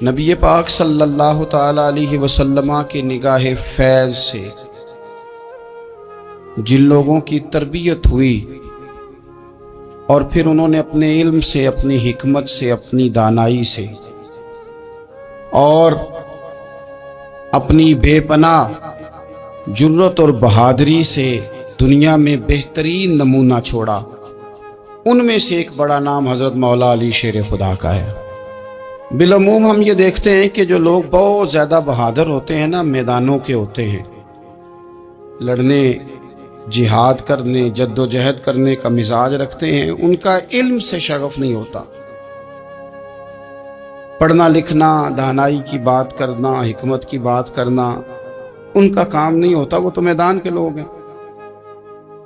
نبی پاک صلی اللہ تعالی علیہ وسلم کی نگاہ فیض سے جن لوگوں کی تربیت ہوئی اور پھر انہوں نے اپنے علم سے، اپنی حکمت سے، اپنی دانائی سے اور اپنی بے پناہ جرت اور بہادری سے دنیا میں بہترین نمونہ چھوڑا، ان میں سے ایک بڑا نام حضرت مولا علی شیر خدا کا ہے۔ بالعموم ہم یہ دیکھتے ہیں کہ جو لوگ بہت زیادہ بہادر ہوتے ہیں نا، میدانوں کے ہوتے ہیں، لڑنے، جہاد کرنے، جد و جہد کرنے کا مزاج رکھتے ہیں، ان کا علم سے شغف نہیں ہوتا، پڑھنا لکھنا، دانائی کی بات کرنا، حکمت کی بات کرنا ان کا کام نہیں ہوتا، وہ تو میدان کے لوگ ہیں۔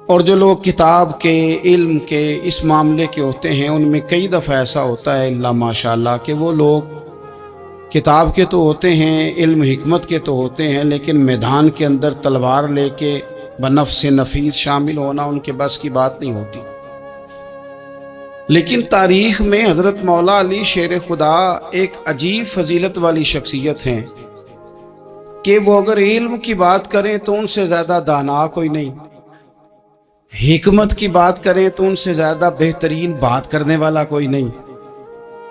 اور جو لوگ کتاب کے، علم کے، اس معاملے کے ہوتے ہیں، ان میں کئی دفعہ ایسا ہوتا ہے اللہ ماشاءاللہ کہ وہ لوگ کتاب کے تو ہوتے ہیں، علم حکمت کے تو ہوتے ہیں، لیکن میدان کے اندر تلوار لے کے بنفس نفیس شامل ہونا ان کے بس کی بات نہیں ہوتی۔ لیکن تاریخ میں حضرت مولا علی شیر خدا ایک عجیب فضیلت والی شخصیت ہیں کہ وہ اگر علم کی بات کریں تو ان سے زیادہ دانا کوئی نہیں، حکمت کی بات کریں تو ان سے زیادہ بہترین بات کرنے والا کوئی نہیں،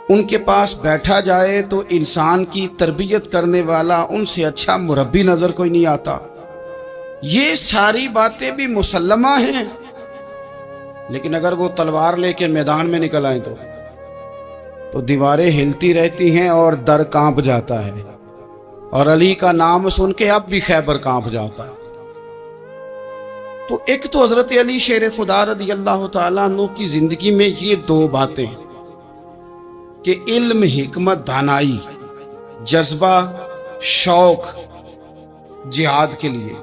ان کے پاس بیٹھا جائے تو انسان کی تربیت کرنے والا ان سے اچھا مربی نظر کوئی نہیں آتا۔ یہ ساری باتیں بھی مسلمہ ہیں، لیکن اگر وہ تلوار لے کے میدان میں نکل آئیں تو دیواریں ہلتی رہتی ہیں اور در کانپ جاتا ہے، اور علی کا نام سن کے اب بھی خیبر کانپ جاتا ہے۔ تو ایک تو حضرت علی شیر خدا رضی اللہ تعالیٰ عنہ کی زندگی میں یہ دو باتیں کہ علم، حکمت، دانائی، جذبہ، شوق جہاد کے لیے،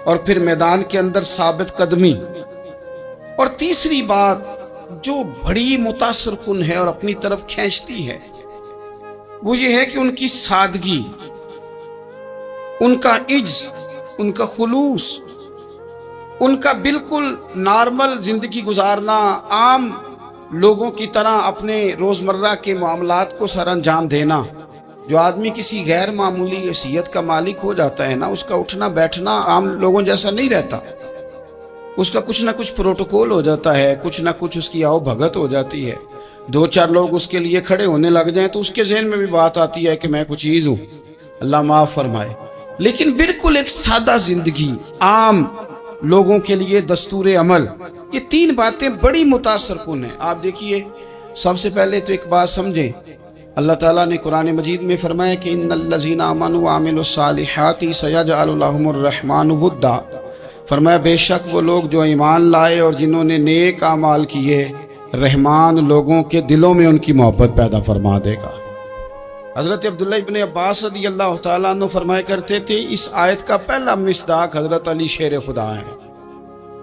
اور پھر میدان کے اندر ثابت قدمی، اور تیسری بات جو بڑی متاثر کن ہے اور اپنی طرف کھینچتی ہے وہ یہ ہے کہ ان کی سادگی، ان کا عجز، ان کا خلوص، ان کا بالکل نارمل زندگی گزارنا، عام لوگوں کی طرح اپنے روزمرہ کے معاملات کو سر انجام دینا۔ جو آدمی کسی غیر معمولی حیثیت کا مالک ہو جاتا ہے نا، اس کا اٹھنا بیٹھنا عام لوگوں جیسا نہیں رہتا، اس کا کچھ نہ کچھ پروٹوکول ہو جاتا ہے، کچھ نہ کچھ اس کی آؤ بھگت ہو جاتی ہے، دو چار لوگ اس کے لیے کھڑے ہونے لگ جائیں تو اس کے ذہن میں بھی بات آتی ہے کہ میں کچھ چیز ہوں، اللہ معاف فرمائے۔ لیکن بالکل ایک سادہ زندگی، عام لوگوں کے لیے دستور عمل، یہ تین باتیں بڑی متاثر کن ہیں۔ آپ دیکھیے، سب سے پہلے تو ایک بات سمجھیں، اللہ تعالیٰ نے قرآن مجید میں فرمایا کہ ان الذین آمنوا وعملوا الصالحات سیجعل لهم الرحمن ودا، فرمایا بے شک وہ لوگ جو ایمان لائے اور جنہوں نے نیک اعمال کیے، رحمان لوگوں کے دلوں میں ان کی محبت پیدا فرما دے گا۔ حضرت عبداللہ ابن عباس رضی اللہ تعالیٰ عنہ فرمایا کرتے تھے اس آیت کا پہلا مصداق حضرت علی شیر خدا ہے۔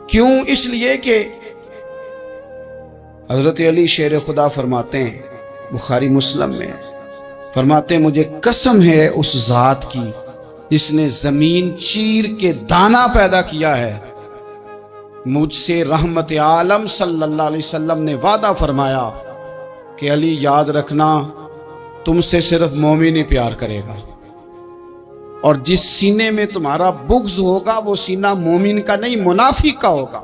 کیوں؟ اس لیے کہ حضرت علی شیر خدا فرماتے ہیں، بخاری مسلم میں فرماتے ہیں، مجھے قسم ہے اس ذات کی جس نے زمین چیر کے دانہ پیدا کیا ہے، مجھ سے رحمت عالم صلی اللہ علیہ وسلم نے وعدہ فرمایا کہ علی یاد رکھنا تم سے صرف مومن ہی پیار کرے گا، اور جس سینے میں تمہارا بغض ہوگا وہ سینہ مومن کا نہیں، منافق کا ہوگا۔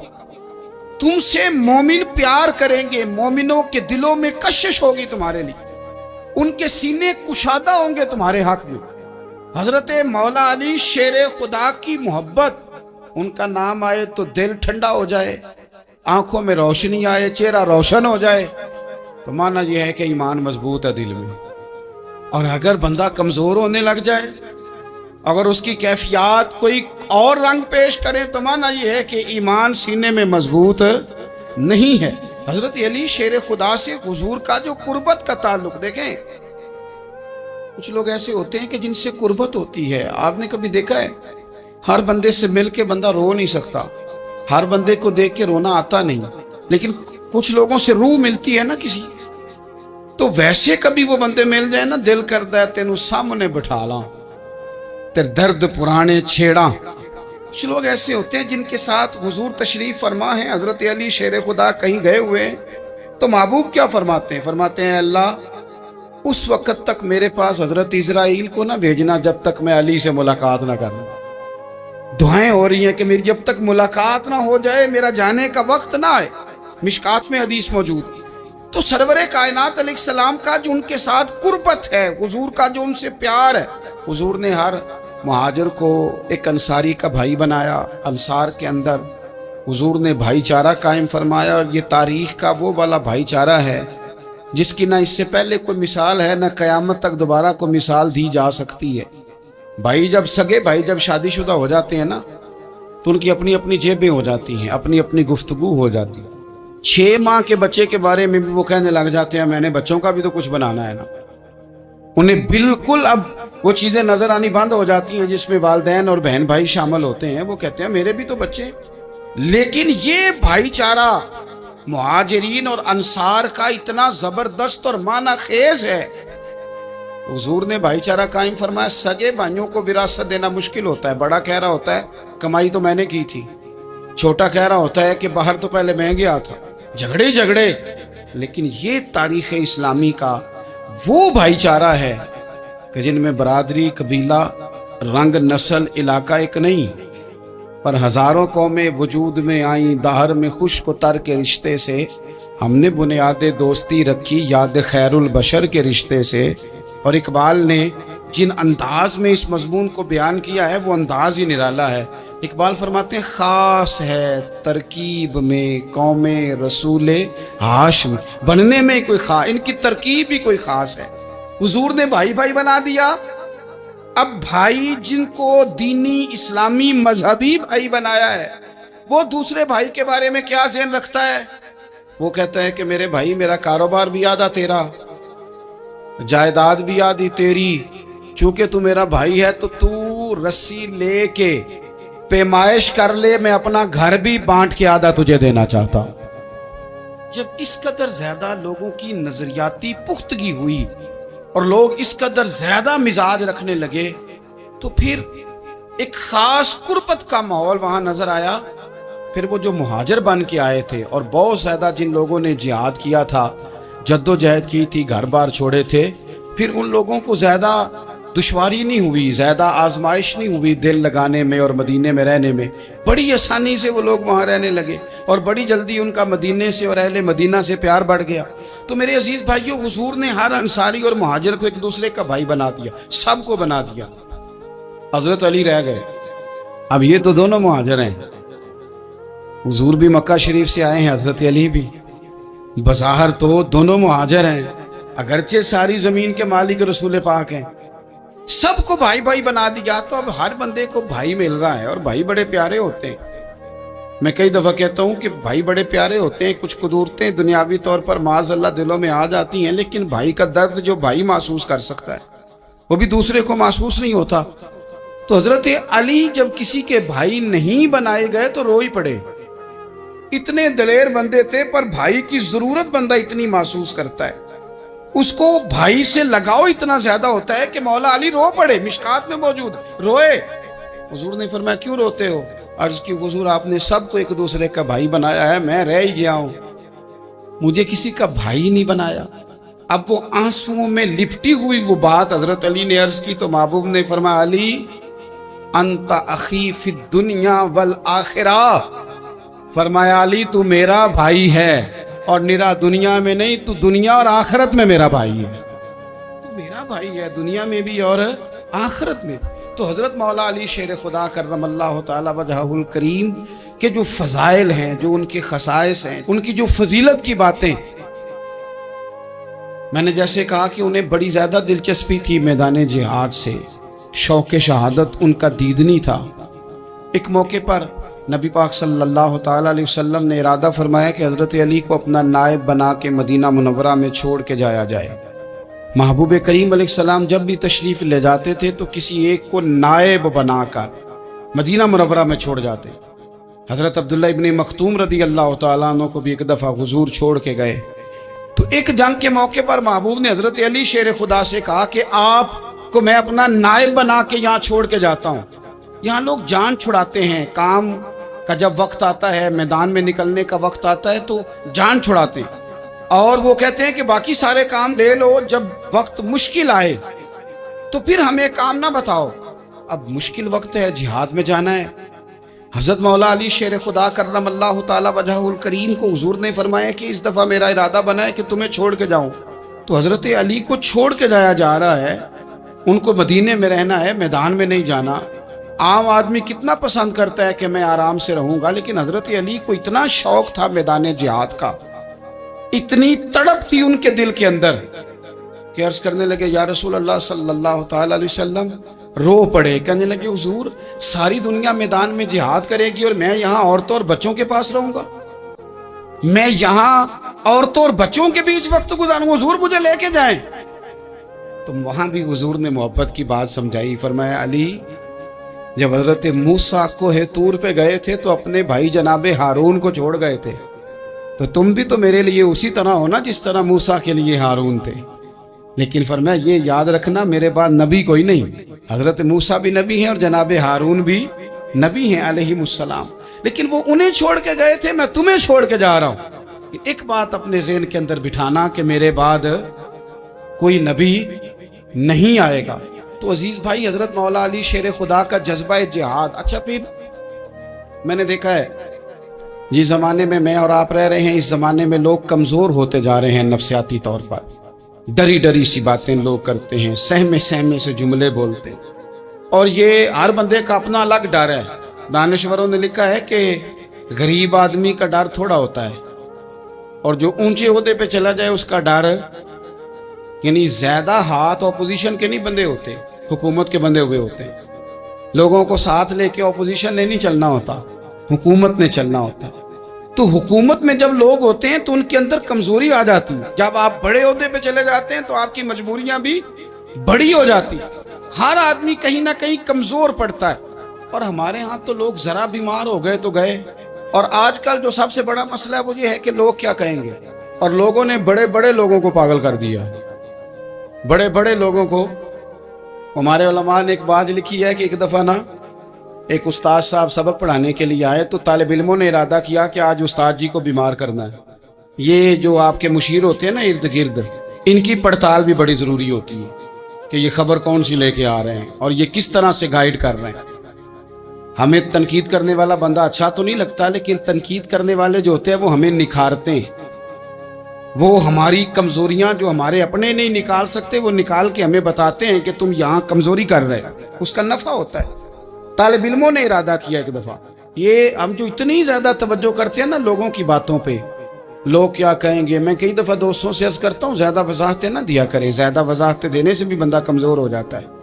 تم سے مومن پیار کریں گے، مومنوں کے دلوں میں کشش ہوگی تمہارے لیے، ان کے سینے کشادہ ہوں گے تمہارے حق میں۔ حضرت مولا علی شیر خدا کی محبت، ان کا نام آئے تو دل ٹھنڈا ہو جائے، آنکھوں میں روشنی آئے، چہرہ روشن ہو جائے، تو معنی یہ ہے کہ ایمان مضبوط ہے دل میں۔ اور اگر بندہ کمزور ہونے لگ جائے، اگر اس کی کیفیات کوئی اور رنگ پیش کرے، تو معنی یہ ہے کہ ایمان سینے میں مضبوط نہیں ہے۔ حضرت علی شیر خدا سے حضور کا جو قربت کا تعلق دیکھیں، کچھ لوگ ایسے ہوتے ہیں کہ جن سے قربت ہوتی ہے، آپ نے کبھی دیکھا ہے ہر بندے سے مل کے بندہ رو نہیں سکتا، ہر بندے کو دیکھ کے رونا آتا نہیں، لیکن کچھ لوگوں سے روح ملتی ہے نا کسی، تو ویسے کبھی وہ بندے مل جائے نا، دل کرتا ہے تینوں سامنے بٹھا لاں، تیر درد پرانے چھیڑاں۔ کچھ لوگ ایسے ہوتے ہیں جن کے ساتھ حضور تشریف فرما ہے، حضرت علی شیر خدا کہیں گئے ہوئے ہیں تو محبوب کیا فرماتے ہیں؟ فرماتے ہیں اللہ उस वक्त तक मेरे पास हजरत इजराइल को ना भेजना जब तक मैं अली से मुलाकात ना कर लूं। दुआएं हो रही हैं कि मेरी जब तक मुलाकात ना हो जाए, मेरा जाने का वक्त ना आए। मिशकात में हदीस मौजूद। तो सरवरे कायनात अलैहिस्सलाम का जो उनके साथ कुर्बत है, हुजूर का जो उनसे प्यार है, हुजूर ने हर मुहाजिर को एक अंसारी का भाई बनाया। अंसार के अंदर हुजूर ने भाईचारा कायम फरमाया, और ये तारीख का वो वाला भाईचारा है जिसकी ना इससे पहले कोई मिसाल है, ना क़यामत तक दोबारा कोई मिसाल दी जा सकती है। भाई जब सगे भाई जब शादीशुदा हो जाते हैं ना, तो उनकी अपनी अपनी जेबें हो जाती हैं, अपनी अपनी गुफ्तगू हो जाती है। 6 माह के बच्चे के बारे में भी वो कहने लग जाते हैं, मैंने बच्चों का भी तो कुछ बनाना है ना। उन्हें बिल्कुल अब वो चीज़ें नज़र आनी बंद हो जाती हैं जिसमें वालिदैन और बहन भाई शामिल होते हैं। वो कहते हैं मेरे भी तो बच्चे हैं। लेकिन ये भाईचारा मुहाजिरीन और अंसार का इतना ज़बरदस्त और माना खेज है, हुजूर ने भाईचारा कायम फरमाया। सगे भाइयों को विरासत देना मुश्किल होता है। बड़ा कह रहा होता है कमाई तो मैंने की थी, छोटा कह रहा होता है कि बाहर तो पहले मैं गया था, झगड़े। लेकिन ये तारीख़ इस्लामी का वो भाईचारा है कि जिनमें बरादरी, कबीला, रंग, नस्ल, इलाका एक नहीं, पर हज़ारों कौमें वजूद में आई। दहर में खुश्क तर के रिश्ते से हमने बुनियाद दोस्ती रखी, याद खैरुल बशर के रिश्ते से। और इकबाल ने जिन अंदाज में इस मजमून को बयान किया है वो अंदाज ही निराला है। इकबाल फरमाते हैं खास है तरकीब में कौमे रसूल हाशम, बनने में कोई इनकी तरकीब ही कोई खास है। हुजूर ने भाई भाई बना दिया। अब भाई जिनको दीनी इस्लामी मजहबी भाई बनाया है, वो दूसरे भाई के बारे में क्या ज़हन रखता है? वो कहता है कि मेरे भाई मेरा कारोबार भी याद आ तेरा, जायदाद भी याद ही तेरी, क्योंकि तू मेरा भाई है तो तू रस्सी लेके पैमाइश कर ले, मैं अपना घर भी बांट के आधा तुझे देना चाहता हूं। जब इस कदर ज्यादा लोगों की नजरियाती पुख्तगी हुई और लोग इस कदर ज्यादा मिजाज रखने लगे, तो फिर एक खास कुर्बत का माहौल वहां नजर आया। फिर वो जो मुहाजिर बन के आए थे और बहुत ज्यादा जिन लोगों ने जिहाद किया था, जद्दोजहद की थी, घर बार छोड़े थे, फिर उन लोगों को ज्यादा दुश्वारी नहीं हुई, ज्यादा आजमाइश नहीं हुई दिल लगाने में और मदीने में रहने में। बड़ी आसानी से वो लोग वहां रहने लगे और बड़ी जल्दी उनका मदीने से और अहले मदीना से प्यार बढ़ गया। तो मेरे अजीज भाइयों, हुजूर ने हर अंसारी और मुहाजिर को एक दूसरे का भाई बना दिया, सबको बना दिया। हजरत अली रह गए। अब ये तो दोनों मुहाजिर हैं, हुजूर भी मक्का शरीफ से आए हैं, हजरत अली भी। बज़ाहिर तो दोनों मुहाजिर हैं, अगरचे सारी जमीन के मालिक रसूल पाक हैं, सबको भाई भाई बना दिया। तो अब हर बंदे को भाई मिल रहा है और भाई बड़े प्यारे होते हैं। मैं कई दफ़ा कहता हूँ कि भाई बड़े प्यारे होते हैं। कुछ कुदूरतें दुनियावी तौर पर माज़अल्लाह दिलों में आ जाती हैं, लेकिन भाई का दर्द जो भाई महसूस कर सकता है वो भी दूसरे को महसूस नहीं होता। तो हजरत अली जब किसी के भाई नहीं बनाए गए तो रो ही पड़े। इतने दलेर बंदे थे, पर भाई की जरूरत बंदा इतनी महसूस करता है, उसको भाई से लगाव इतना ज्यादा होता है कि मौला अली रो पड़े। मिशकात में मौजूद, रोए। हुजूर ने फरमाया क्यों रोते हो? अर्ज की हुजूर आपने सबको एक दूसरे का भाई बनाया है, मैं रह ही गया हूं, मुझे किसी का भाई नहीं बनाया। अब वो आंसुओं में लिपटी हुई वो बात हजरत अली ने अर्ज की, तो महबूब ने फरमाया अली अंता अखी फिद दुनिया वल आखिरा। फरमाया अली तू मेरा भाई है, और निरा दुनिया में नहीं, तू दुनिया और आखिरत में मेरा भाई है। तू मेरा भाई है दुनिया में भी और आखिरत में। तो हजरत मौला अली शेर खुदा करमल्लाहु तआला वजहुल करीम के जो फजाइल हैं, जो उनके खसाइस हैं, उनकी जो फजीलत की बातें, मैंने जैसे कहा कि उन्हें बड़ी ज्यादा दिलचस्पी थी मैदान जिहाद से, शौक शहादत उनका दीदनी था। एक मौके पर नबी पाक सल्लल्लाहु ताला अलैहि वसल्लम ने इरादा फरमाया कि हज़रत अली को अपना नायब बना के मदीना मुनव्वरा में छोड़ के जाया जाए। महबूब करीम अलैहिस्सलाम जब भी तशरीफ़ ले जाते थे तो किसी एक को नायब बनाकर मदीना मुनव्वरा में छोड़ जाते। हज़रत अब्दुल्ला इब्न मखतूम रदी अल्लाह ताला अन्हु को भी एक दफ़ा हुजूर छोड़ के गए। तो एक जंग के मौके पर महबूब ने हज़रत अली शेर खुदा से कहा कि आपको मैं अपना नायब बना के यहाँ छोड़ के जाता हूँ। यहाँ लोग जान छुड़ाते हैं, काम का जब वक्त आता है, मैदान में निकलने का वक्त आता है तो जान छुड़ाते हैं। اور وہ کہتے ہیں کہ باقی سارے کام لے لو، جب وقت مشکل آئے تو پھر ہمیں کام نہ بتاؤ۔ اب مشکل وقت ہے، جہاد میں جانا ہے۔ حضرت مولا علی شیر خدا کرم اللہ تعالی وجہہ الکریم کو حضور نے فرمایا کہ اس دفعہ میرا ارادہ بنا ہے کہ تمہیں چھوڑ کے جاؤں۔ تو حضرت علی کو چھوڑ کے جایا جا رہا ہے، ان کو مدینے میں رہنا ہے، میدان میں نہیں جانا۔ عام آدمی کتنا پسند کرتا ہے کہ میں آرام سے رہوں گا، لیکن حضرت علی کو اتنا شوق تھا میدان جہاد کا، اتنی تڑپ تھی ان کے دل کے اندر کہ عرض کرنے لگے یا رسول اللہ صلی اللہ تعالی علیہ وسلم، رو پڑے، کہنے لگے حضور ساری دنیا میدان میں جہاد کرے گی اور میں یہاں عورتوں اور بچوں کے پاس رہوں گا، میں یہاں عورتوں اور بچوں کے بیچ وقت گزاروں، حضور مجھے لے کے جائیں۔ تو وہاں بھی حضور نے محبت کی بات سمجھائی، فرمایا علی جب حضرت موسیٰ کوہ طور پہ گئے تھے تو اپنے بھائی جناب ہارون کو چھوڑ گئے تھے، تو تم بھی تو میرے لیے اسی طرح ہو نا جس طرح موسیٰ کے لیے ہارون تھے۔ لیکن فرمایا یہ یاد رکھنا میرے بعد نبی کوئی نہیں، حضرت موسیٰ بھی نبی ہیں اور جناب ہارون بھی نبی ہیں علیہم السلام، لیکن وہ انہیں چھوڑ کے گئے تھے، میں تمہیں چھوڑ کے جا رہا ہوں۔ ایک بات اپنے ذہن کے اندر بٹھانا کہ میرے بعد کوئی نبی نہیں آئے گا۔ تو عزیز بھائی، حضرت مولا علی شیر خدا کا جذبہ جہاد۔ اچھا پھر میں نے دیکھا ہے جس زمانے میں میں اور آپ رہ رہے ہیں، اس زمانے میں لوگ کمزور ہوتے جا رہے ہیں نفسیاتی طور پر، ڈری ڈری سی باتیں لوگ کرتے ہیں، سہمے سہمے سے جملے بولتے ہیں، اور یہ ہر بندے کا اپنا الگ ڈر ہے۔ دانشوروں نے لکھا ہے کہ غریب آدمی کا ڈر تھوڑا ہوتا ہے اور جو اونچے عہدے پہ چلا جائے اس کا ڈر، یعنی زیادہ ہاتھ اپوزیشن کے نہیں بندے ہوتے، حکومت کے بندے ہوئے ہوتے ہیں۔ لوگوں کو ساتھ لے کے اپوزیشن نے نہیں چلنا ہوتا، حکومت نے چلنا ہوتا ہے۔ تو حکومت میں جب لوگ ہوتے ہیں تو ان کے اندر کمزوری آ جاتی ہے، جب آپ بڑے عہدے پہ چلے جاتے ہیں تو آپ کی مجبوریاں بھی بڑی ہو جاتی ہیں، ہر آدمی کہیں نہ کہیں کمزور پڑتا ہے۔ اور ہمارے ہاں تو لوگ ذرا بیمار ہو گئے تو گئے، اور آج کل جو سب سے بڑا مسئلہ ہے وہ یہ ہے کہ لوگ کیا کہیں گے، اور لوگوں نے بڑے بڑے لوگوں کو پاگل کر دیا ہے، بڑے بڑے لوگوں کو۔ ہمارے علماء نے ایک بات لکھی ہے کہ ایک دفعہ نا ایک استاد صاحب سبق پڑھانے کے لیے آئے تو طالب علموں نے ارادہ کیا کہ آج استاد جی کو بیمار کرنا ہے۔ یہ جو آپ کے مشیر ہوتے ہیں نا ارد گرد، ان کی پڑتال بھی بڑی ضروری ہوتی ہے کہ یہ خبر کون سی لے کے آ رہے ہیں اور یہ کس طرح سے گائیڈ کر رہے ہیں۔ ہمیں تنقید کرنے والا بندہ اچھا تو نہیں لگتا، لیکن تنقید کرنے والے جو ہوتے ہیں وہ ہمیں نکھارتے ہیں، وہ ہماری کمزوریاں جو ہمارے اپنے نہیں نکال سکتے وہ نکال کے ہمیں بتاتے ہیں کہ تم یہاں کمزوری کر رہے، اس کا نفع ہوتا ہے۔ طالب علموں نے ارادہ کیا ایک دفعہ، یہ ہم جو اتنی زیادہ توجہ کرتے ہیں نا لوگوں کی باتوں پہ، لوگ کیا کہیں گے، میں کئی دفعہ دوستوں سے عرض کرتا ہوں زیادہ وضاحتیں نہ دیا کریں، زیادہ وضاحتیں دینے سے بھی بندہ کمزور ہو جاتا ہے۔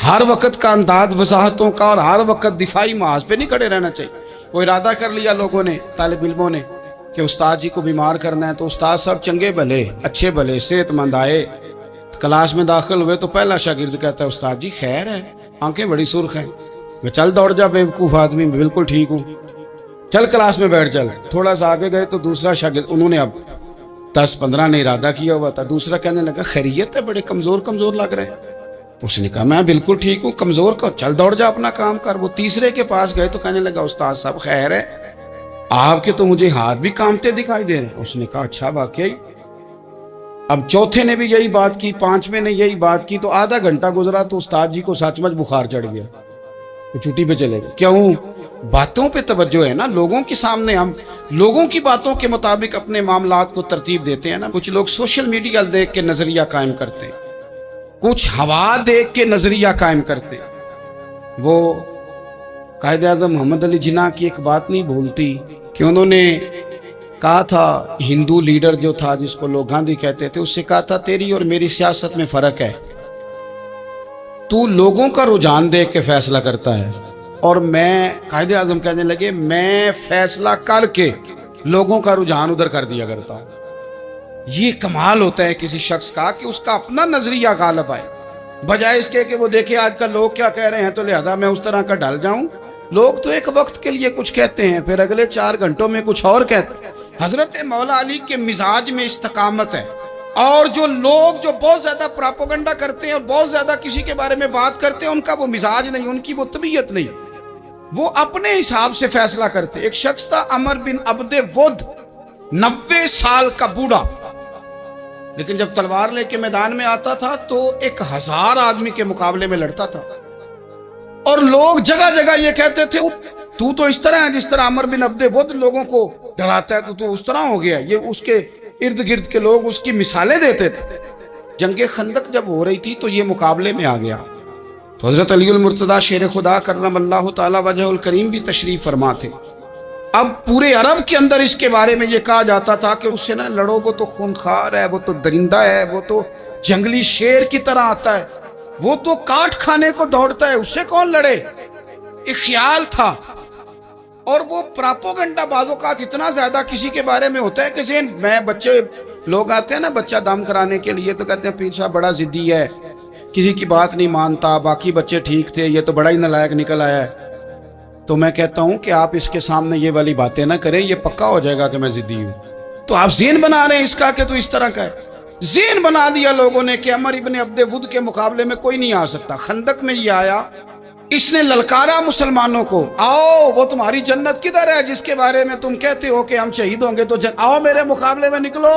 ہر وقت کا انداز وضاحتوں کا اور ہر وقت دفاعی محاذ پہ نہیں کھڑے رہنا چاہیے۔ وہ ارادہ کر لیا لوگوں نے، طالب علموں نے، کہ استاد جی کو بیمار کرنا ہے، تو استاد صاحب چنگے بھلے اچھے بھلے صحت مند آئے، کلاس میں داخل ہوئے تو پہلا شاگرد کہتا ہے استاد جی خیر ہے، آنکھیں بڑی سرخ ہیں۔ میں چل دوڑ جا بیوقوف آدمی، بالکل ٹھیک ہوں، چل کلاس میں بیٹھ چل۔ تھوڑا سا آگے گئے تو دوسرا شاگرد، انہوں نے اب 10-15 نے ارادہ کیا ہوا تھا، دوسرا کہنے لگا خیریت ہے، بڑے کمزور کمزور لگ رہے ہیں۔ اس نے کہا میں بالکل ٹھیک ہوں، کمزور کا چل دوڑ جا اپنا کام کر۔ وہ تیسرے کے پاس گئے تو کہنے لگا استاد صاحب خیر ہے، آپ کے تو مجھے ہاتھ بھی کامتے دکھائی دے رہے ہیں۔ اس نے کہا اچھا واقعی۔ اب چوتھے نے بھی یہی بات کی، پانچویں نے یہی بات کی، تو آدھا گھنٹہ گزرا تو استاد جی کو سچ مچ بخار چڑھ گیا، وہ چھٹی پہ چلے گئے۔ کیوں؟ باتوں پہ توجہ ہے نا، لوگوں کے سامنے ہم لوگوں کی باتوں کے مطابق اپنے معاملات کو ترتیب دیتے ہیں نا۔ کچھ لوگ سوشل میڈیا دیکھ کے نظریہ قائم کرتے ہیں، کچھ ہوا دیکھ کے نظریہ قائم کرتے ہیں۔ وہ قائد اعظم محمد علی جناح کی ایک بات نہیں بھولتی کہ انہوں نے کہا تھا، ہندو لیڈر جو تھا جس کو لوگ گاندھی کہتے تھے، اس سے کہا تھا تیری اور میری سیاست میں فرق ہے، تو لوگوں کا رجحان دیکھ کے فیصلہ کرتا ہے، اور میں، قائد اعظم کہنے لگے، میں فیصلہ کر کے لوگوں کا رجحان ادھر کر دیا کرتا ہوں۔ یہ کمال ہوتا ہے کسی شخص کا کہ اس کا اپنا نظریہ غالب آئے، بجائے اس کے کہ وہ دیکھے آج کل لوگ کیا کہہ رہے ہیں تو لہذا میں اس طرح کا ڈل جاؤں۔ لوگ تو ایک وقت کے لیے کچھ کہتے ہیں، پھر اگلے 4 گھنٹوں میں کچھ اور کہتے ہیں۔ حضرت مولا علی کے مزاج میں استقامت ہے، اور جو لوگ جو بہت زیادہ پراپوگنڈا کرتے ہیں اور بہت زیادہ کسی کے بارے میں بات کرتے ہیں، ان کا وہ مزاج نہیں، ان کی وہ طبیعت نہیں، وہ اپنے حساب سے فیصلہ کرتے۔ ایک شخص تھا عمر بن عبد ود، 90 साल का बूढ़ा, लेकिन जब तलवार लेके मैदान में आता था तो 1000 आदमी के मुकाबले में लड़ता था। और लोग जगह जगह ये कहते थे तू तो इस तरह है जिस तरह अमर बिन अब्दे वुद लोगों को डराता है, तो तू उस तरह हो गया। ये उसके इर्द गिर्द के लोग उसकी मिसालें देते थे। जंगे खंदक जब हो रही थी तो ये मुकाबले में आ गया, तो हजरत अली मुर्तदा शेर खुदा करमल्लाहु ताला वजहुल करीम भी तशरीफ फरमा थे। अब पूरे अरब के अंदर इसके बारे में ये कहा जाता था कि उससे ना लड़ो, वो तो खूनखार है, वो तो दरिंदा है, वो तो जंगली शेर की तरह आता है, वो तो काट खाने को दौड़ता है, उससे कौन लड़े। एक ख्याल था। और वो प्रोपेगेंडा बाज़-औक़ात इतना ज्यादा किसी के बारे में होता है कि मैं बच्चे लोग आते हैं ना बच्चा दम कराने के लिए, तो कहते हैं पीर साहब बड़ा जिद्दी है, किसी की बात नहीं मानता, बाकी बच्चे ठीक थे, ये तो बड़ा ही नालायक निकल आया है। तो मैं कहता हूं कि आप इसके सामने ये वाली बातें ना करें, ये पक्का हो जाएगा कि मैं जिद्दी हूं। तो आप ज़ेन बना रहे हैं इसका कि तू इस तरह का है। ज़ेन बना दिया लोगों ने कि अमर इब्न अब्दे वुद के मुकाबले में कोई नहीं आ सकता। खंदक में ये आया, इसने ललकारा मुसलमानों को, आओ वो तुम्हारी जन्नत किधर है जिसके बारे में तुम कहते हो कि हम शहीद होंगे, तो आओ मेरे मुकाबले में निकलो।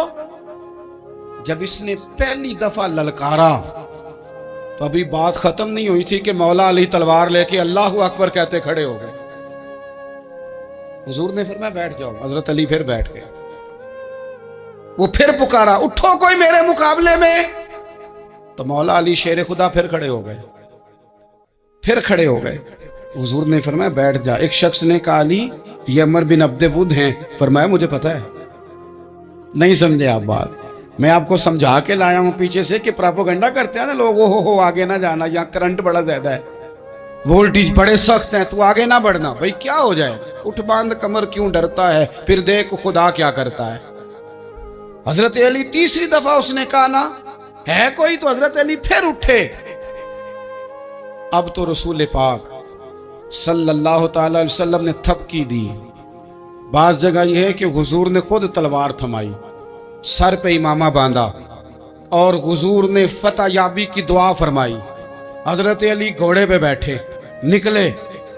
जब इसने पहली दफा ललकारा तो अभी बात खत्म नहीं हुई थी कि मौला अली तलवार लेके अल्लाहु अकबर कहते खड़े हो गए। हुजूर ने फरमाया बैठ जाओ। हजरत अली फिर बैठ गए। वो फिर पुकारा, उठो कोई मेरे मुकाबले में। तो मौला अली शेर खुदा फिर खड़े हो गए, फिर खड़े हो गए। हुजूर ने फरमाया बैठ जा। एक शख्स ने कहा अली ये अमर बिन अब्दे वुद हैं। फरमाया मुझे पता है। नहीं समझे आप बात, मैं आपको समझा के लाया हूं पीछे से कि प्रोपेगेंडा करते हैं ना लोग, हो आगे ना जाना, यहाँ करंट बड़ा ज्यादा है, वोल्टेज बड़े सख्त हैं, तू आगे ना बढ़ना। भाई क्या हो जाए, उठ बांध कमर क्यों डरता है, फिर देख खुदा क्या करता है। हजरत अली तीसरी दफा उसने कहा ना है कोई, तो हजरत अली फिर उठे। अब तो रसूल पाक सल्लल्लाहु ताला अलैहि वसल्लम ने थपकी दी। बाज जगह यह है कि हुजूर ने खुद तलवार थमाई, सर पे इमामा बांधा और हुजूर ने फतह याबी की दुआ फरमाई। हजरत अली घोड़े पे बैठे निकले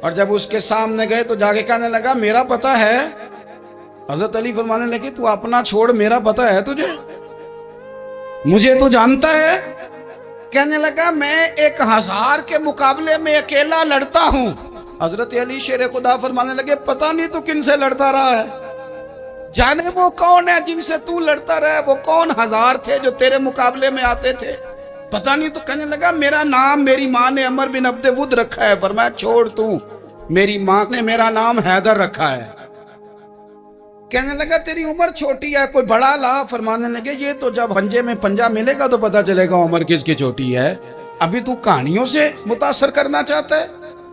और जब उसके सामने गए तो जाके कहने लगा मेरा पता है। हजरत अली फरमाने लगे तू अपना छोड़, मेरा पता है तुझे, मुझे तो जानता है। कहने लगा मैं 1000 के मुकाबले में अकेला लड़ता हूं। हजरत अली शेर खुदा फरमाने लगे पता नहीं तू किन से लड़ता रहा है, जाने वो कौन है जिनसे तू लड़ता रहा, वो कौन 1000 थे जो तेरे मुकाबले में आते थे, पता नहीं। तो कहने लगा मेरा नाम मेरी माँ ने अमर बिन अब्दे वुद रखा है। फरमाया छोड़ तू, मेरी माँ ने मेरा नाम हैदर रखा है। कहने लगा तेरी उम्र छोटी है, कोई बड़ा ला। फरमाने लगे ये तो जब पंजे में पंजा मिलेगा तो पता चलेगा उम्र किसकी छोटी है। अभी तू कहानियों से मुतासर करना चाहता है,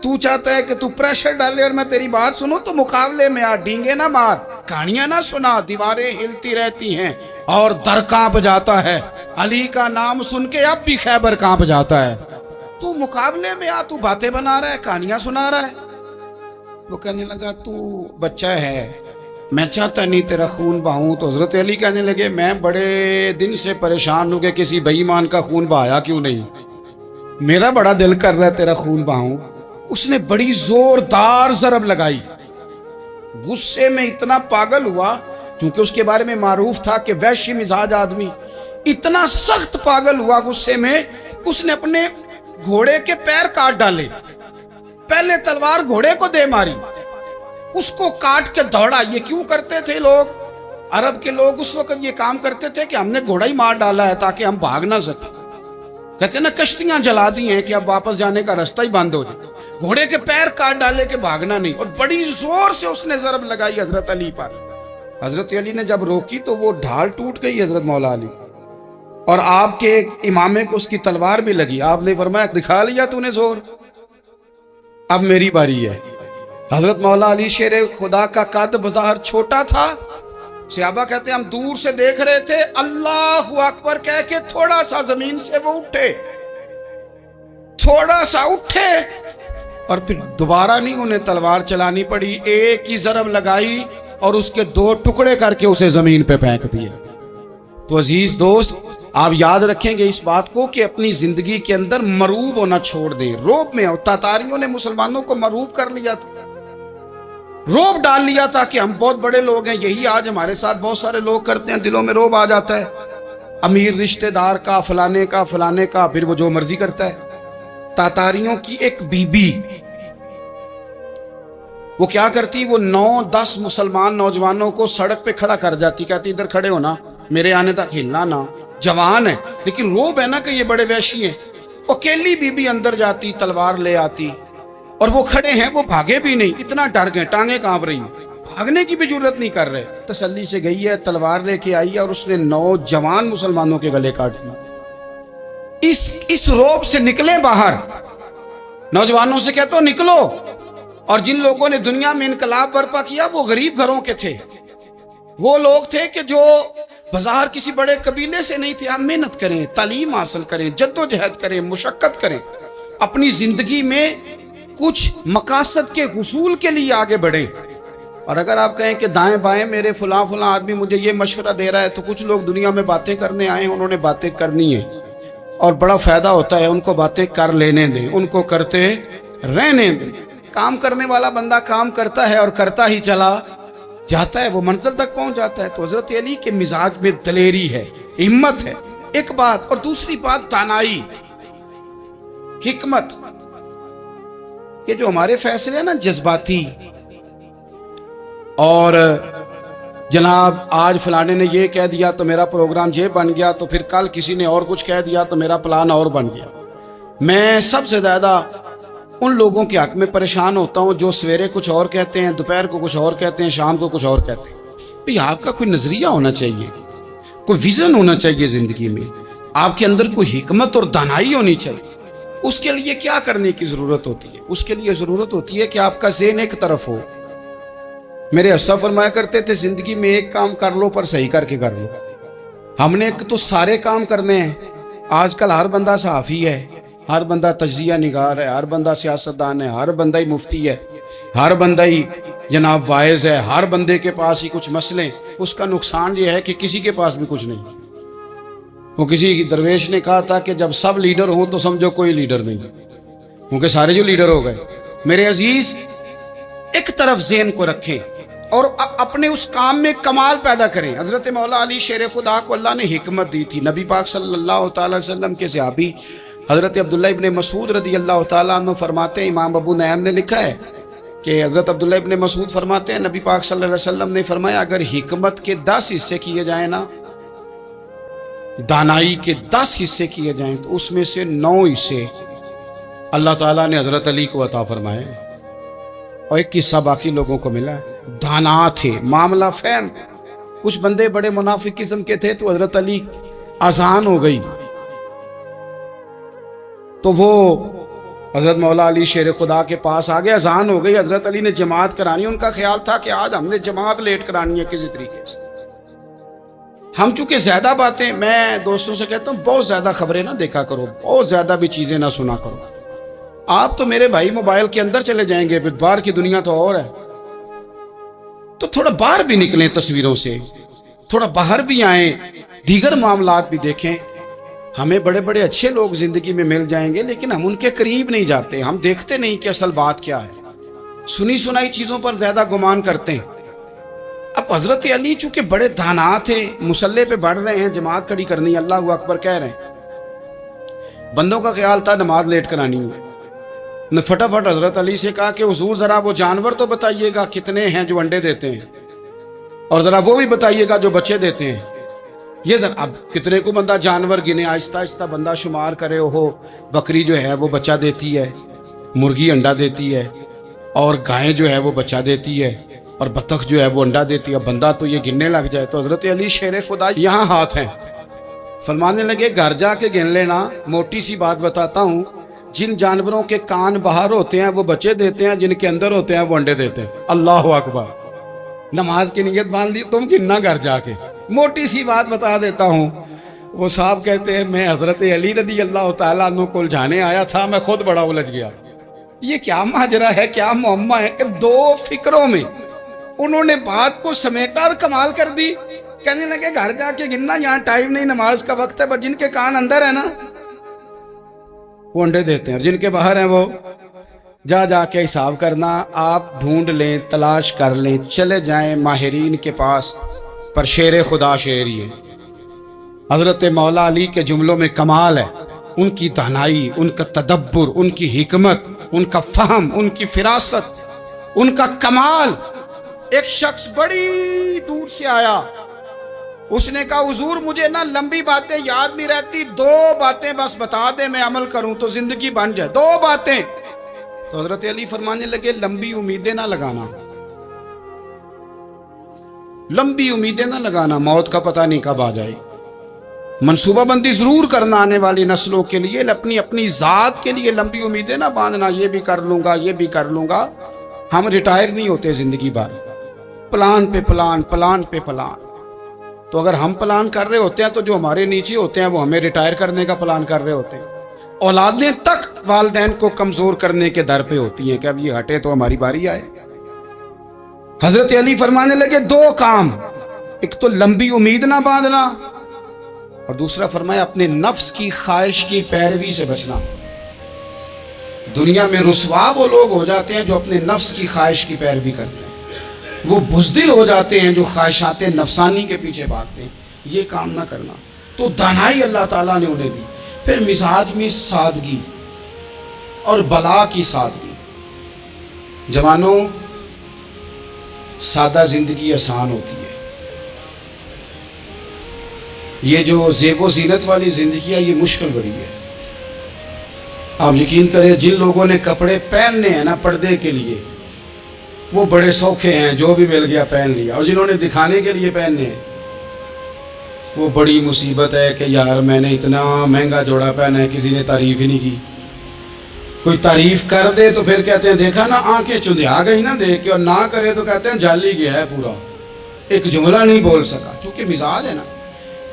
तू चाहता है कि तू प्रेशर डाले और मैं तेरी बात सुनूं, तो मुकाबले में आ, डींगे ना मार, कहानियां ना सुना, दीवारें हिलती रहती हैं और दर कांप जाता है। अली का नाम सुन के अब भी खैबर कांप जाता है। तू मुकाबले में आ, तू बातें बना रहा है, कहानियां सुना रहा है। वो कहने लगा तू बच्चा है, मैं चाहता नहीं तेरा खून बहाऊं। तो हजरत अली कहने लगे मैं बड़े दिन से परेशान हूं कि किसी बेईमान का खून बहाया क्यों नहीं, मेरा बड़ा दिल कर रहा है तेरा खून बहाऊं। उसने बड़ी जोरदार ज़रब लगाई, गुस्से में इतना पागल हुआ, क्योंकि उसके बारे में मारूफ था कि वैश्य मिजाज आदमी, इतना सख्त पागल हुआ गुस्से में, उसने अपने घोड़े के पैर काट डाले। पहले तलवार घोड़े को दे मारी, उसको काट के दौड़ा। ये क्यों करते थे लोग, अरब के लोग उस वक्त ये काम करते थे कि हमने घोड़ा ही मार डाला है ताकि हम भाग ना सके। कहते ना कश्तियां जला दी हैं कि अब वापस जाने का रास्ता ही बंद हो जाए, घोड़े के पैर काट डाले के भागना नहीं। और बड़ी जोर से उसने ज़रब लगाई हजरत अली पर। हजरत अली ने जब रोकी तो वो ढाल टूट गई हजरत मौला अली, और आपके इमामे को उसकी तलवार भी लगी। आपने फरमाया दिखा लिया तूने जोर, अब मेरी बारी है। हजरत मौला अली शेर खुदा का कद बज़ाहिर छोटा था। सहाबा कहते हम दूर से देख रहे थे, अल्लाहु अकबर कह के थोड़ा सा जमीन से वो उठे, थोड़ा सा उठे और फिर दोबारा नहीं उन्हें तलवार चलानी पड़ी, एक ही ज़रब लगाई और उसके 2 टुकड़े करके उसे जमीन पे फेंक दिए। तो अजीज दोस्त आप याद रखेंगे इस बात को कि अपनी जिंदगी के अंदर मरूब होना छोड़ दें, रोब में हो। तातारियों ने मुसलमानों को मरूब कर लिया था, रोब डाल लिया था कि हम बहुत बड़े लोग हैं। यही आज हमारे साथ बहुत सारे लोग करते हैं, दिलों में रोब आ जाता है अमीर रिश्तेदार का, फलाने का, फिर वो जो मर्जी करता है। तातारियों की एक बीबी, वो क्या करती, वो 9-10 मुसलमान नौजवानों को सड़क पे खड़ा कर जाती, कहती इधर खड़े हो ना, मेरे आने तक हिलना ना। जवान है लेकिन रोब है ना कि ये बड़े वैशी हैं। अकेली बीबी अंदर जाती, तलवार ले आती, और वो खड़े हैं, वो भागे भी नहीं, इतना डर गए, टांगे कांप रही, भागने की भी जरूरत नहीं कर रहे। तसल्ली से गई है, तलवार लेके आई है और उसने 9 जवान मुसलमानों के गले काट दिए। इस रोब से निकले बाहर, नौजवानों से कहते हो निकलो। और जिन लोगों ने दुनिया में इनकलाब बर्पा किया वो गरीब घरों के थे, वो लोग थे कि जो बाजार किसी बड़े कबीले से नहीं थे। आप मेहनत करें, तालीम हासिल करें, जद्दोजहद करें, मुशक्कत करें, अपनी जिंदगी में कुछ मकासद के हुसूल के लिए आगे बढ़ें। और अगर आप कहें कि दाएं बाएं मेरे फुला आदमी मुझे ये मशवरा दे रहा है, तो कुछ लोग दुनिया में बातें करने आए हैं, उन्होंने बातें करनी है और बड़ा फायदा होता है, उनको बातें कर लेने दें, उनको करते रहने दें। काम करने वाला बंदा काम करता है और करता ही चला जाता है, वो मंजिल तक पहुंच जाता है। तो हजरत अली के मिजाज में दलेरी है, हिम्मत है, एक बात। और दूसरी बात दानाई, हिकमत। ये जो हमारे फैसले हैं ना जज्बाती, और जनाब आज फलाने ने ये कह दिया तो मेरा प्रोग्राम ये बन गया, तो फिर कल किसी ने और कुछ कह दिया तो मेरा प्लान और बन गया। मैं सबसे ज़्यादा उन लोगों के हक में परेशान होता हूँ जो सवेरे कुछ और कहते हैं, दोपहर को कुछ और कहते हैं, शाम को कुछ और कहते हैं। भाई आपका कोई नज़रिया होना चाहिए, कोई विज़न होना चाहिए ज़िंदगी में, आपके अंदर कोई हिकमत और दानाई होनी चाहिए। उसके लिए क्या करने की ज़रूरत होती है? उसके लिए ज़रूरत होती है कि आपका ज़हन एक तरफ हो। मेरे अस्सा फरमाया करते थे, ज़िंदगी में एक काम कर लो पर सही करके कर लो। हमने तो सारे काम करने हैं। आजकल हर बंदा सहाफ़ी है, हर बंदा तज्जिया निगार है, हर बंदा सियासतदान है, हर बंदा ही मुफ्ती है, हर बंदा ही जनाब वाइज है, हर बंदे के पास ही कुछ मसले। उसका नुकसान ये है कि किसी के पास भी कुछ नहीं। वो किसी दरवेश ने कहा था कि जब सब लीडर हों तो समझो कोई लीडर नहीं, क्योंकि सारे जो लीडर हो गए। मेरे अजीज, एक तरफ ज़हन को रखें और अपने उस काम में कमाल पैदा करें। हज़रत मौला अली शेर खुदा को अल्लाह ने हिकमत दी थी। नबी पाक सल्लल्लाहु अलैहि वसल्लम के सहाबी हज़रत अब्दुल्ला इब्ने मसूद रदी अल्लाह तआला अन्हु फरमाते हैं, इमाम अबू नईम ने लिखा है कि हज़रत अब्दुल्ला इब्ने मसूद फरमाते हैं, नबी पाक सल्लल्लाहु अलैहि वसल्लम ने फरमाया, अगर हिकमत के 10 हिस्से किए जाएँ ना, दानाई के 10 हिस्से किए जाएँ, तो उसमें से 9 हिस्से अल्लाह ताला ने हज़रत अली को अता फरमाए और एक हिस्सा बाकी लोगों को मिला। दाना थे, मामला फैम। कुछ बंदे बड़े मुनाफिक किस्म के थे, तो हज़रत अली आसान हो गई, तो वो हज़रत मौला अली शेर खुदा के पास आ गए, अजान हो गई, हज़रत अली ने जमात करानी। उनका ख्याल था कि आज हमने जमात लेट करानी है किसी तरीके से। हम चूंकि ज़्यादा बातें, मैं दोस्तों से कहता हूँ बहुत ज़्यादा खबरें ना देखा करो, बहुत ज़्यादा भी चीज़ें ना सुना करो। आप तो मेरे भाई मोबाइल के अंदर चले जाएंगे, फिर बाहर की दुनिया तो और है। तो थोड़ा बाहर भी निकलें तस्वीरों से, थोड़ा बाहर भी आए, दीगर मामलात भी देखें। हमें बड़े बड़े अच्छे लोग जिंदगी में मिल जाएंगे, लेकिन हम उनके करीब नहीं जाते। हम देखते नहीं कि असल बात क्या है, सुनी सुनाई चीज़ों पर ज़्यादा गुमान करते हैं। अब हज़रत अली चूंकि बड़े दाना थे, मुसल्ले पे बढ़ रहे हैं, जमात खड़ी करनी, अल्लाहु अकबर कह रहे हैं। बंदों का ख्याल था नमाज लेट करानी है। ने फटाफट हज़रत अली से कहा कि हुजूर ज़रा वो जानवर तो बताइएगा कितने हैं जो अंडे देते हैं, और ज़रा वो भी बताइएगा जो बच्चे देते हैं। ये अब कितने को बंदा जानवर गिने, आहिस्ता आहिस्ता बंदा शुमार करे। हो, बकरी जो है वो बच्चा देती है, मुर्गी अंडा देती है, और गाय जो है वो बच्चा देती है, और बतख जो है वो अंडा देती है। बंदा तो ये गिनने लग जाए। तो हज़रत अली शेर खुदा यहाँ हाथ हैं, फरमाने लगे, घर जाके गिन लेना। मोटी सी बात बताता हूँ, जिन जानवरों के कान बाहर होते हैं वो बच्चे देते हैं, जिनके अंदर होते हैं वो अंडे देते हैं। अल्लाह अकबर। नमाज की नीयत मान ली, तुम गिनना घर जाके। मोटी सी बात बता देता हूँ। वो साहब कहते हैं, मैं हज़रत अली रदी अल्लाह तआला अन्हु को उलझाने आया था, मैं खुद बड़ा उलझ गया। ये क्या माजरा है, क्या मुअम्मा है कि 2 फिक्रों में उन्होंने बात को समेटा और कमाल कर दी। कहने लगे घर जाके गिनना, यहाँ टाइम नहीं, नमाज का वक्त है। बस जिनके कान अंदर है ना वो अंडे देते हैं, और जिनके बाहर हैं वो جا جا کے حساب کرنا، آپ ڈھونڈ لیں، تلاش کر لیں، چلے جائیں ماہرین کے پاس، پر شیر خدا شعر ہی ہے۔ حضرت مولا علی کے جملوں میں کمال ہے، ان کی دانائی، ان کا تدبر، ان کی حکمت، ان کا فہم، ان کی فراست، ان کا کمال۔ ایک شخص بڑی دور سے آیا، اس نے کہا حضور مجھے نا لمبی باتیں یاد نہیں رہتی، 2 باتیں بس بتا دیں میں عمل کروں تو زندگی بن جائے، 2 باتیں۔ تو حضرت علی فرمانے لگے لمبی امیدیں نہ لگانا، لمبی امیدیں نہ لگانا، موت کا پتہ نہیں کب آ جائے۔ منصوبہ بندی ضرور کرنا آنے والی نسلوں کے لیے، اپنی ذات کے لیے لمبی امیدیں نہ باندھنا، یہ بھی کر لوں گا، یہ بھی کر لوں گا۔ ہم ریٹائر نہیں ہوتے زندگی بھر، پلان پہ پلان، پلان پہ پلان۔ تو اگر ہم پلان کر رہے ہوتے ہیں تو جو ہمارے نیچے ہوتے ہیں وہ ہمیں ریٹائر کرنے کا پلان کر رہے ہوتے ہیں۔ اولادیں تک والدین کو کمزور کرنے کے در پہ ہوتی ہیں کہ اب یہ ہٹے تو ہماری باری آئے۔ حضرت علی فرمانے لگے 2 کام، ایک تو لمبی امید نہ باندھنا، اور دوسرا فرمایا اپنے نفس کی خواہش کی پیروی سے بچنا۔ دنیا میں رسوا وہ لوگ ہو جاتے ہیں جو اپنے نفس کی خواہش کی پیروی کرتے ہیں، وہ بزدل ہو جاتے ہیں جو خواہشات نفسانی کے پیچھے بھاگتے ہیں۔ یہ کام نہ کرنا۔ تو دانائی اللہ تعالیٰ نے انہیں دی۔ پھر مزاج میں سادگی اور بلا کی سادگی۔ جوانوں، سادہ زندگی آسان ہوتی ہے۔ یہ جو زیب و زینت والی زندگی ہے یہ مشکل بڑی ہے۔ آپ یقین کریں جن لوگوں نے کپڑے پہننے ہیں نا پردے کے لیے، وہ بڑے سوکھے ہیں، جو بھی مل گیا پہن لیا، اور جنہوں نے دکھانے کے لیے پہننے ہیں وہ بڑی مصیبت ہے کہ یار میں نے اتنا مہنگا جوڑا پہنا ہے، کسی نے تعریف ہی نہیں کی۔ کوئی تعریف کر دے تو پھر کہتے ہیں دیکھا نا آنکھیں چندھیا گئی نا دیکھ کے، اور نہ کرے تو کہتے ہیں جالی گیا ہے پورا، ایک جملہ نہیں بول سکا۔ چونکہ مزاج ہے نا،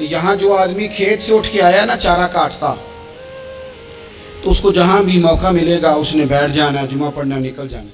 یہاں جو آدمی کھیت سے اٹھ کے آیا نا چارہ کاٹتا، تو اس کو جہاں بھی موقع ملے گا اس نے بیٹھ جانا، جمعہ پڑھنا، نکل جانا۔